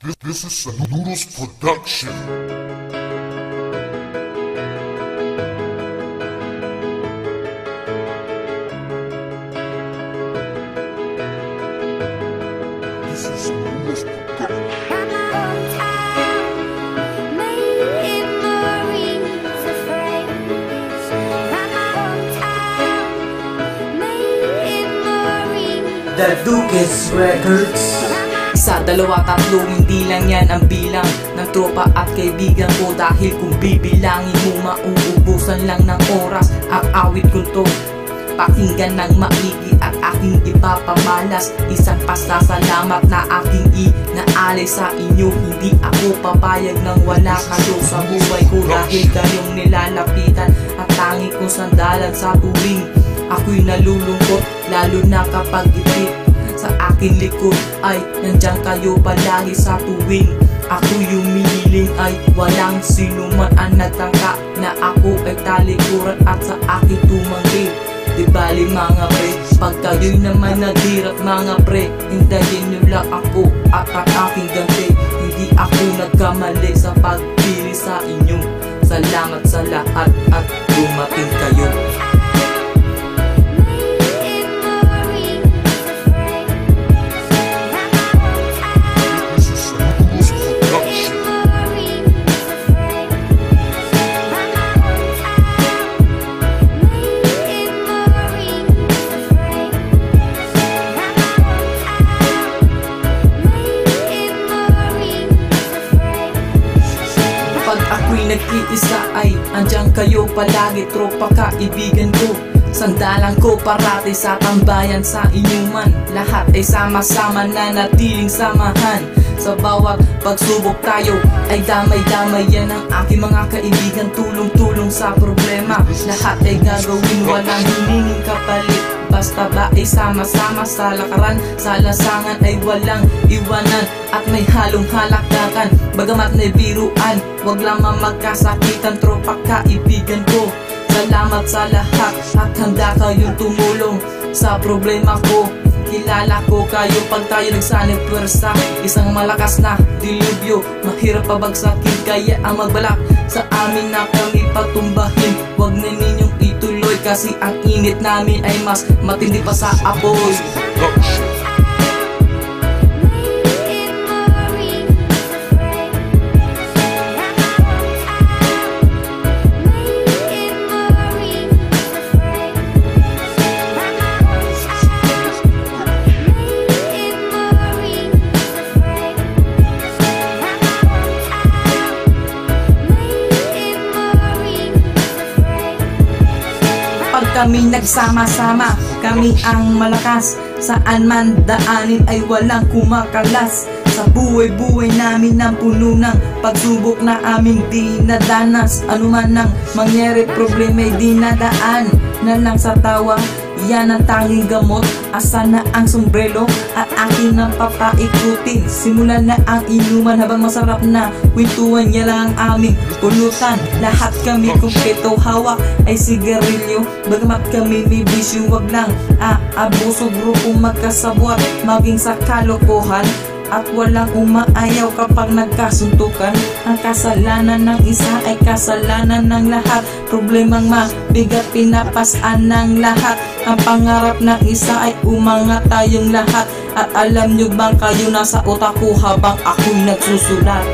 This is a Noodles production. This is a Noodles production. The Duques Records. Isa, dalawa, tatlo, hindi lang yan ang bilang ng tropa at kaibigan ko. Dahil kung bibilangin mo, mauubusan lang ng oras ang awit ko to. Pakinggan ng maigi at aking ipapamalas. Isang pasasalamat na aking inaalay sa inyo. Hindi ako papayag nang wala kayo sa buhay ko. Dahil kayong nilalapitan at tanging kong sandalan sa tuwing ako'y nalulungkot, lalo na kapag ipit sa aking likod ay nandiyan kayo palagi. Sa tuwing ako'y umihiling ay walang sino man ang nagtangka na ako ay talikuran at sa aking tumanggi. Di bali mga pre, pag kayo'y naman naghirap mga pre, hintayin nyo lang ako at ang aking ganti. Hindi ako nagkamali sa pagpili sa inyo. Salamat sa lahat at dumating kayo. Pag ako'y nag-iisa ay andyan kayo palagi, tropa kaibigan ko. Sandalan ko parati sa tambayan sa inyuman. Lahat ay sama-sama na natiling samahan. Sa bawat pagsubok tayo ay damay-damay yan ang aking mga kaibigan. Tulong-tulong sa problema, lahat ay gagawin, walang hiningin kapalit. Basta ba ay sama-sama sa lakaran, sa lasangan ay walang iwanan at may halong halakakan. Bagamat may biruan, wag lamang magkasakitan, tropa kaibigan ko. Salamat sa lahat at handa kayong tumulong sa problema ko. Kilala ko kayo pag tayo nagsanib pwersa. Isang malakas na dilubyo, mahirap pabagsakin, kaya ang magbalak sa amin na kami patumbahin. Wag na ninyong ituloy kasi ang init namin ay mas matindi pa sa apoy. Pag kami nagsama-sama, kami ang malakas. Saan man daanin ay walang kumakalas. Sa buhay-buhay namin ng puno ng pagsubok na aming dinadanas. Ano man ang mangyari, problema ay dinadaan na lang sa tawa. Yan ang tanging gamot. Asa na ang sombrero at akin ang papaikutin. Simulan na ang inuman habang masarap na kwentuhan, niya lang ang aming pulutan. Lahat kami kumpleto, hawak ay sigarilyo. Bagamat kami may bisyo, wag lang aabuso, grupo magkasabwat maging sa kalokohan. At walang umaayaw kapag nagkasuntukan. Ang kasalanan ng isa ay kasalanan ng lahat. Problemang mabigat pinapasan ng lahat. Ang pangarap ng isa ay umangat tayong lahat. At alam nyo bang kayo nasa utak ko habang ako'y nagsusulat?